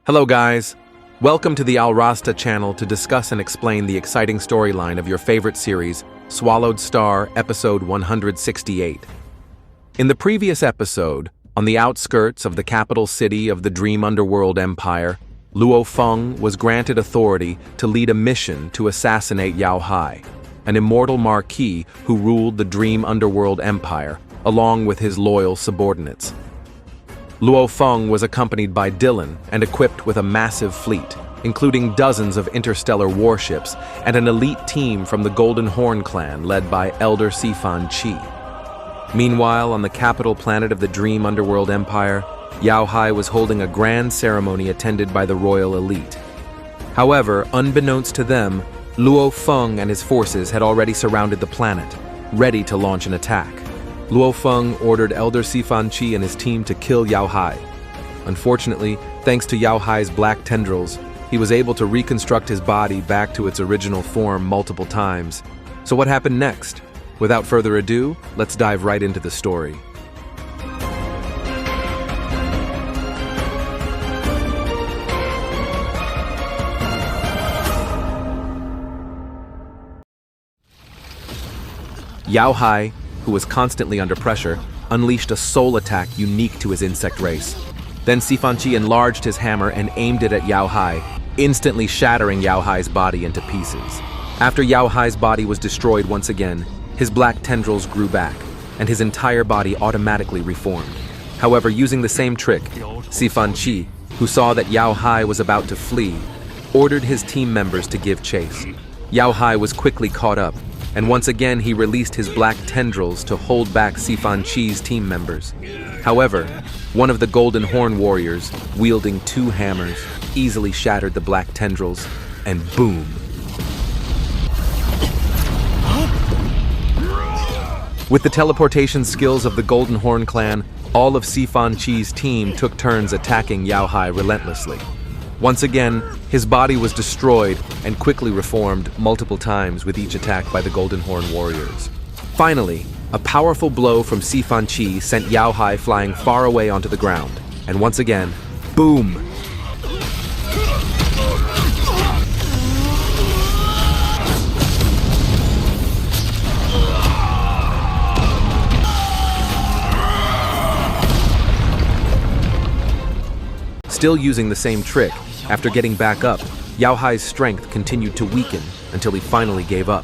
Hello guys, welcome to the Al Rasta channel to discuss and explain the exciting storyline of your favorite series, Swallowed Star episode 168. In the previous episode, on the outskirts of the capital city of the Dream Underworld Empire, Luofeng was granted authority to lead a mission to assassinate Yao Hai, an immortal marquis who ruled the Dream Underworld Empire, along with his loyal subordinates. Luofeng was accompanied by Dylan and equipped with a massive fleet, including dozens of interstellar warships and an elite team from the Golden Horn clan led by Elder Sefon Chi. Meanwhile, on the capital planet of the Dream Underworld Empire, Yao Hai was holding a grand ceremony attended by the royal elite. However, unbeknownst to them, Luofeng and his forces had already surrounded the planet, ready to launch an attack. Luofeng ordered Elder Sefon Chi and his team to kill Yao Hai. Unfortunately, thanks to Yao Hai's black tendrils, he was able to reconstruct his body back to its original form multiple times. So what happened next? Without further ado, let's dive right into the story. Yao Hai, who was constantly under pressure, unleashed a soul attack unique to his insect race. Then Sefon Chi enlarged his hammer and aimed it at Yao Hai, instantly shattering Yao Hai's body into pieces. After Yao Hai's body was destroyed once again, his black tendrils grew back, and his entire body automatically reformed. However, using the same trick, Sefon Chi, who saw that Yao Hai was about to flee, ordered his team members to give chase. Yao Hai was quickly caught up, and once again he released his black tendrils to hold back Sefon Chi's team members. However, one of the Golden Horn warriors, wielding two hammers, easily shattered the black tendrils, and boom! With the teleportation skills of the Golden Horn clan, all of Sefon Chi's team took turns attacking Yao Hai relentlessly. Once again, his body was destroyed and quickly reformed multiple times with each attack by the Golden Horn warriors. Finally, a powerful blow from Sefon Chi sent Yao Hai flying far away onto the ground. And once again, boom! Still using the same trick, after getting back up, Yao Hai's strength continued to weaken until he finally gave up.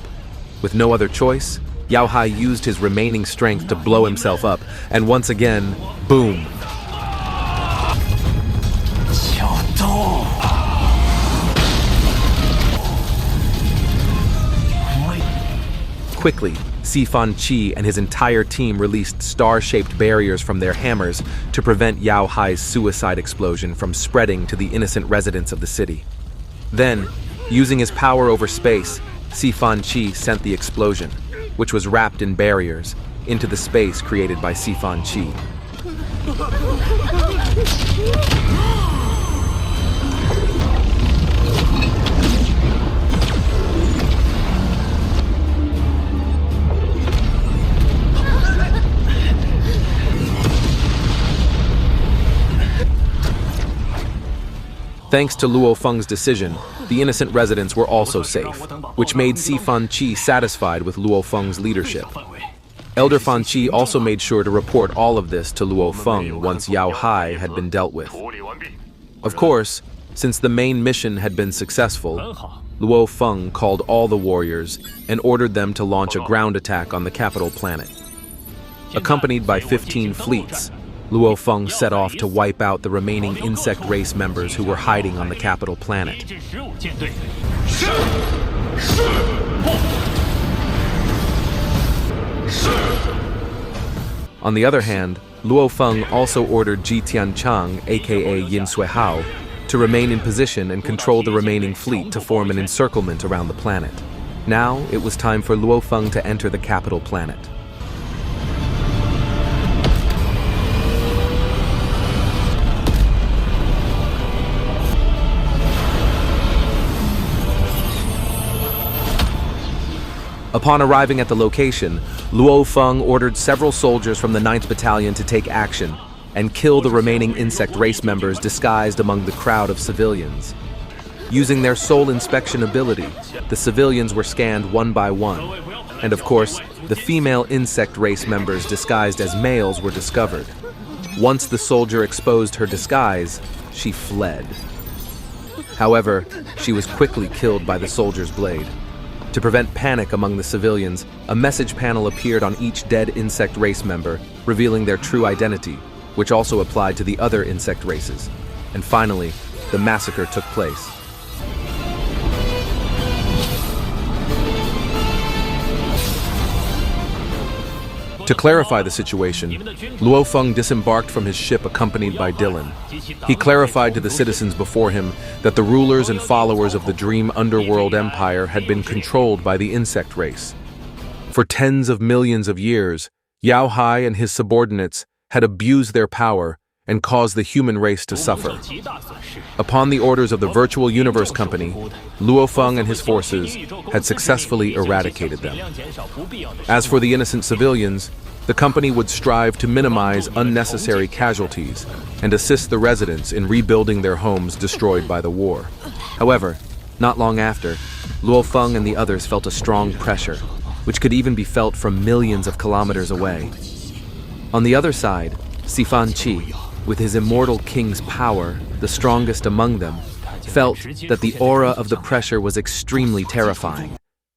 With no other choice, Yao Hai used his remaining strength to blow himself up, and once again, boom! Quickly, Sefon Chi and his entire team released star-shaped barriers from their hammers to prevent Yao Hai's suicide explosion from spreading to the innocent residents of the city. Then, using his power over space, Sefon Chi sent the explosion, which was wrapped in barriers, into the space created by Sefon Chi. Thanks to Luofeng's decision, the innocent residents were also safe, which made Sefon Chi satisfied with Luofeng's leadership. Elder Fan Chi also made sure to report all of this to Luofeng once Yao Hai had been dealt with. Of course, since the main mission had been successful, Luofeng called all the warriors and ordered them to launch a ground attack on the capital planet. Accompanied by 15 fleets, Luofeng set off to wipe out the remaining insect race members who were hiding on the capital planet. On the other hand, Luofeng also ordered Ji Tianchang, aka Yin Suihao, to remain in position and control the remaining fleet to form an encirclement around the planet. Now, it was time for Luofeng to enter the capital planet. Upon arriving at the location, Luofeng ordered several soldiers from the 9th Battalion to take action, and kill the remaining insect race members disguised among the crowd of civilians. Using their soul inspection ability, the civilians were scanned one by one, and of course, the female insect race members disguised as males were discovered. Once the soldier exposed her disguise, she fled. However, she was quickly killed by the soldier's blade. To prevent panic among the civilians, a message panel appeared on each dead insect race member, revealing their true identity, which also applied to the other insect races. And finally, the massacre took place. To clarify the situation, Luofeng disembarked from his ship accompanied by Dylan. He clarified to the citizens before him that the rulers and followers of the Dream Underworld Empire had been controlled by the insect race. For tens of millions of years, Yao Hai and his subordinates had abused their power and caused the human race to suffer. Upon the orders of the Virtual Universe Company, Luofeng and his forces had successfully eradicated them. As for the innocent civilians, the company would strive to minimize unnecessary casualties and assist the residents in rebuilding their homes destroyed by the war. However, not long after, Luofeng and the others felt a strong pressure, which could even be felt from millions of kilometers away. On the other side, Sefon Chi, with his immortal king's power, the strongest among them, felt that the aura of the pressure was extremely terrifying.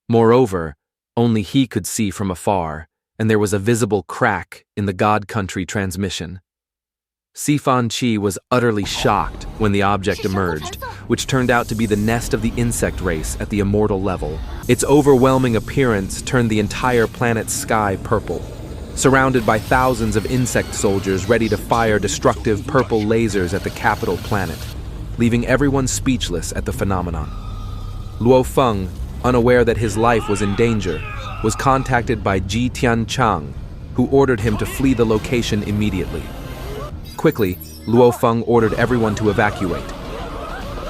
Moreover, only he could see from afar, and there was a visible crack in the God Country transmission. Sefon Chi was utterly shocked when the object emerged, which turned out to be the nest of the insect race at the immortal level. Its overwhelming appearance turned the entire planet's sky purple, surrounded by thousands of insect soldiers ready to fire destructive purple lasers at the capital planet, leaving everyone speechless at the phenomenon. Luofeng, unaware that his life was in danger, was contacted by Ji Tianchang, who ordered him to flee the location immediately. Quickly, Luofeng ordered everyone to evacuate.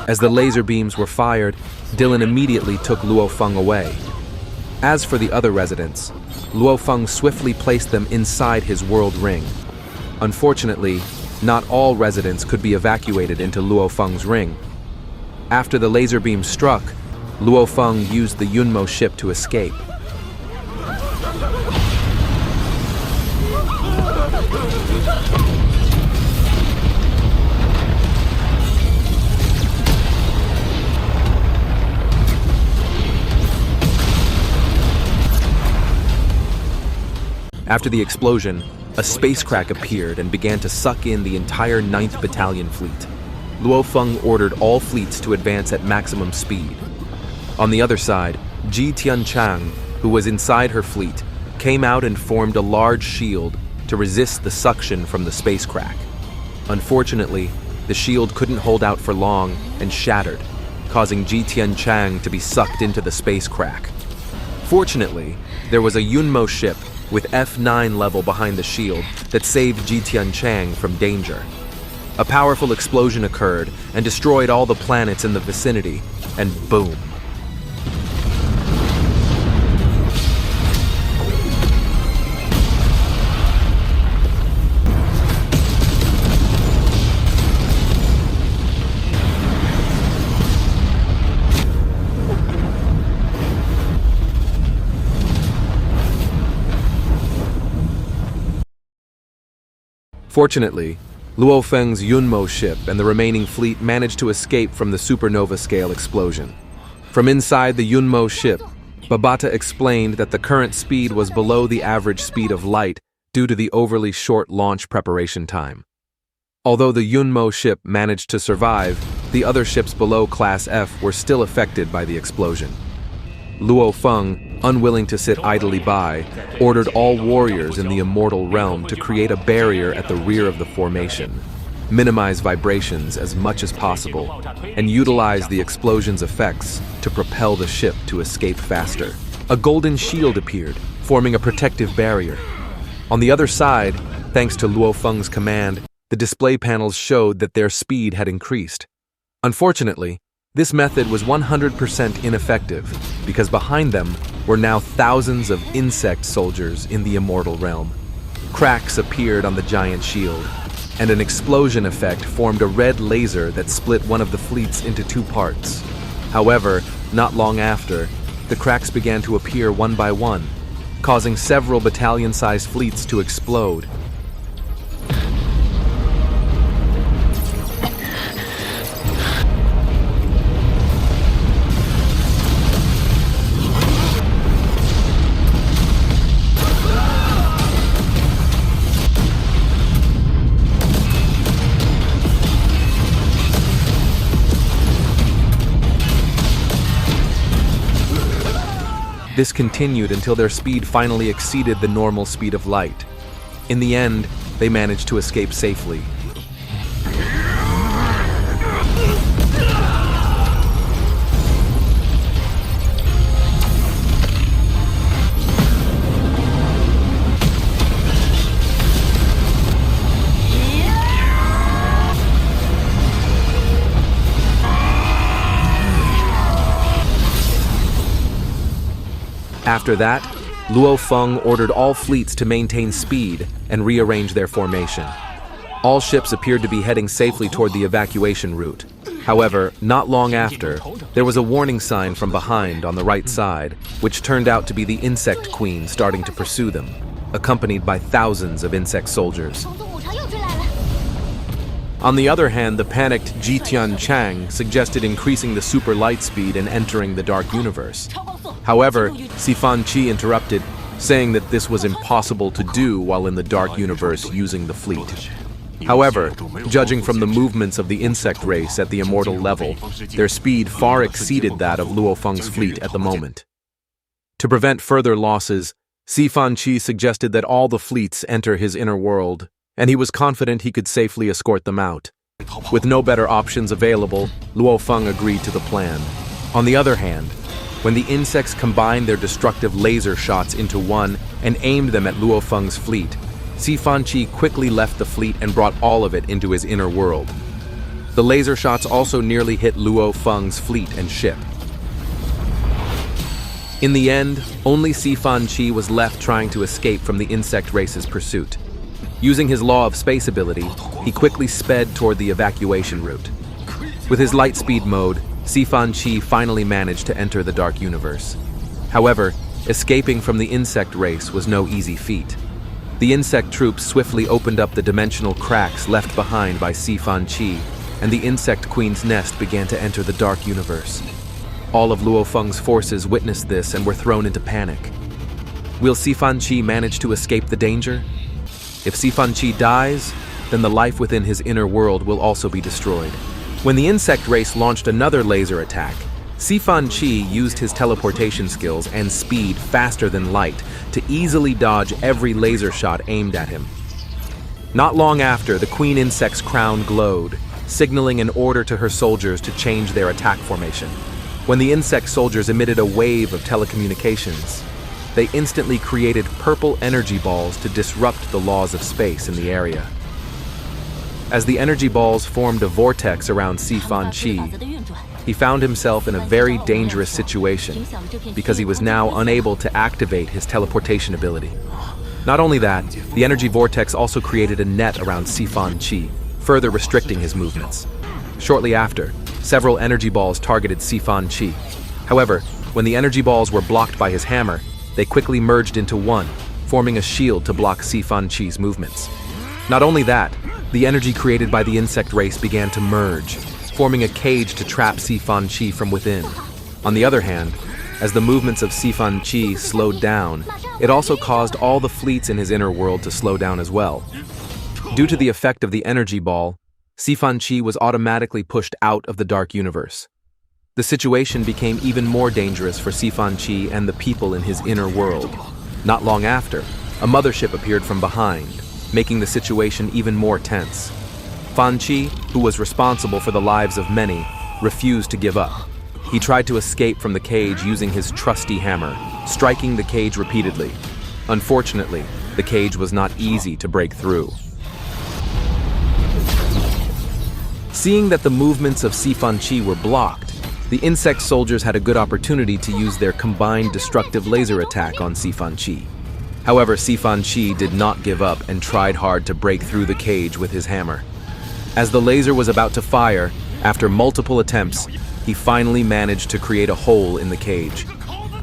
As the laser beams were fired, Dylan immediately took Luofeng away. As for the other residents, Luofeng swiftly placed them inside his world ring. Unfortunately, not all residents could be evacuated into Luofeng's ring. After the laser beam struck, Luofeng used the Yunmo ship to escape. After the explosion, a space crack appeared and began to suck in the entire 9th Battalion fleet. Luofeng ordered all fleets to advance at maximum speed. On the other side, Ji Tianchang, who was inside her fleet, came out and formed a large shield to resist the suction from the space crack. Unfortunately, the shield couldn't hold out for long and shattered, causing Ji Tianchang to be sucked into the space crack. Fortunately, there was a Yunmo ship with F9 level behind the shield that saved Ji Tianchang from danger. A powerful explosion occurred and destroyed all the planets in the vicinity, and boom. Fortunately, Luofeng's Yunmo ship and the remaining fleet managed to escape from the supernova-scale explosion. From inside the Yunmo ship, Babata explained that the current speed was below the average speed of light due to the overly short launch preparation time. Although the Yunmo ship managed to survive, the other ships below Class F were still affected by the explosion. Luofeng, unwilling to sit idly by, ordered all warriors in the immortal realm to create a barrier at the rear of the formation, minimize vibrations as much as possible, and utilize the explosion's effects to propel the ship to escape faster. A golden shield appeared, forming a protective barrier. On the other side, thanks to Luofeng's command, the display panels showed that their speed had increased. Unfortunately, this method was 100% ineffective because behind them were now thousands of insect soldiers in the immortal realm. Cracks appeared on the giant shield, and an explosion effect formed a red laser that split one of the fleets into two parts. However, not long after, the cracks began to appear one by one, causing several battalion-sized fleets to explode. This continued until their speed finally exceeded the normal speed of light. In the end, they managed to escape safely. After that, Luofeng ordered all fleets to maintain speed and rearrange their formation. All ships appeared to be heading safely toward the evacuation route. However, not long after, there was a warning sign from behind on the right side, which turned out to be the insect queen starting to pursue them, accompanied by thousands of insect soldiers. On the other hand, the panicked Jitian Chang suggested increasing the super light speed and entering the dark universe. However, Sefon Chi interrupted, saying that this was impossible to do while in the dark universe using the fleet. However, judging from the movements of the insect race at the immortal level, their speed far exceeded that of Luofeng's fleet at the moment. To prevent further losses, Sefon Chi suggested that all the fleets enter his inner world, and he was confident he could safely escort them out. With no better options available, Luofeng agreed to the plan. On the other hand, when the insects combined their destructive laser shots into one and aimed them at Luofeng's fleet, Sefon Chi quickly left the fleet and brought all of it into his inner world. The laser shots also nearly hit Luofeng's fleet and ship. In the end, only Sefon Chi was left trying to escape from the insect race's pursuit. Using his law of space ability, he quickly sped toward the evacuation route. With his light speed mode, Sefon Chi finally managed to enter the dark universe. However, escaping from the insect race was no easy feat. The insect troops swiftly opened up the dimensional cracks left behind by Sefon Chi, and the insect queen's nest began to enter the dark universe. All of Luofeng's forces witnessed this and were thrown into panic. Will Sefon Chi manage to escape the danger? If Sefon Chi dies, then the life within his inner world will also be destroyed. When the insect race launched another laser attack, Sefon Chi used his teleportation skills and speed faster than light to easily dodge every laser shot aimed at him. Not long after, the queen insect's crown glowed, signaling an order to her soldiers to change their attack formation. When the insect soldiers emitted a wave of telecommunications, they instantly created purple energy balls to disrupt the laws of space in the area. As the energy balls formed a vortex around Sefon Chi, he found himself in a very dangerous situation because he was now unable to activate his teleportation ability. Not only that, the energy vortex also created a net around Sefon Chi, further restricting his movements. Shortly after, several energy balls targeted Sefon Chi. However, when the energy balls were blocked by his hammer, they quickly merged into one, forming a shield to block Sefon Chi's movements. Not only that, the energy created by the insect race began to merge, forming a cage to trap Sefon Chi from within. On the other hand, as the movements of Sefon Chi slowed down, it also caused all the fleets in his inner world to slow down as well. Due to the effect of the energy ball, Sefon Chi was automatically pushed out of the dark universe. The situation became even more dangerous for Sefon Chi and the people in his inner world. Not long after, a mothership appeared from behind, making the situation even more tense. Fan Chi, who was responsible for the lives of many, refused to give up. He tried to escape from the cage using his trusty hammer, striking the cage repeatedly. Unfortunately, the cage was not easy to break through. Seeing that the movements of Sefon Chi were blocked, the insect soldiers had a good opportunity to use their combined destructive laser attack on Sefon Chi. However, Sefon Chi did not give up and tried hard to break through the cage with his hammer. As the laser was about to fire, after multiple attempts, he finally managed to create a hole in the cage.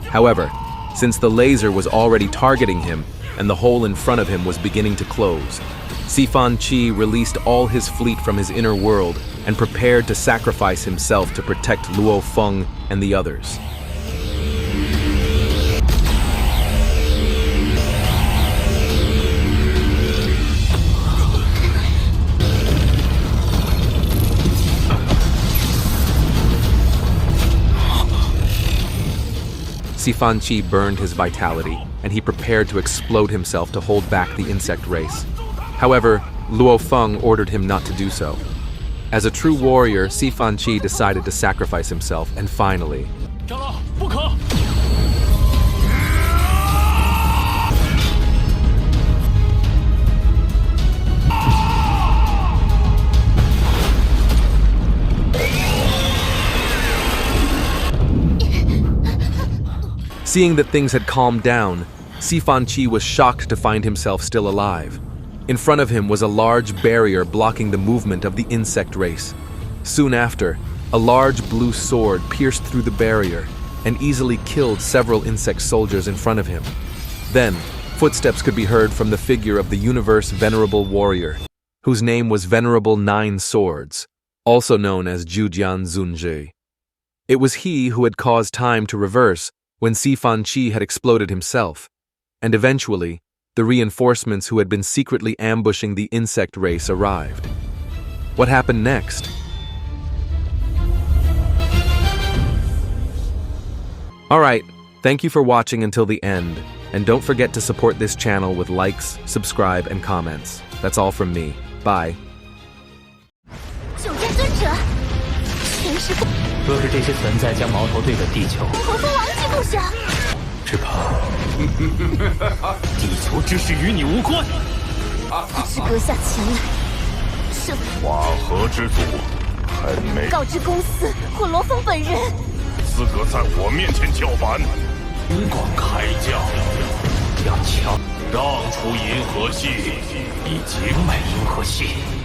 However, since the laser was already targeting him and the hole in front of him was beginning to close, Sefon Chi released all his fleet from his inner world and prepared to sacrifice himself to protect Luofeng and the others. Sefon Chi burned his vitality, and he prepared to explode himself to hold back the insect race. However, Luofeng ordered him not to do so. As a true warrior, Sefon Chi decided to sacrifice himself, and finally... Seeing that things had calmed down, Sefon Chi was shocked to find himself still alive. In front of him was a large barrier blocking the movement of the insect race. Soon after, a large blue sword pierced through the barrier and easily killed several insect soldiers in front of him. Then, footsteps could be heard from the figure of the universe Venerable Warrior, whose name was Venerable Nine Swords, also known as Jujian Zunji. It was he who had caused time to reverse when Sefon Chi had exploded himself, and eventually, the reinforcements who had been secretly ambushing the insect race arrived. What happened next? Alright, thank you for watching until the end, and don't forget to support this channel with likes, subscribe, and comments. That's all from me. Bye. 若是这些存在将矛头对准地球，和蜂王既不想，只怕地球之事与你无关。不知阁下前来，是瓦河之祖，很没告知公司或罗峰本人，资格在我面前叫板。金光开将，要敲让出银河系，已经卖银河系。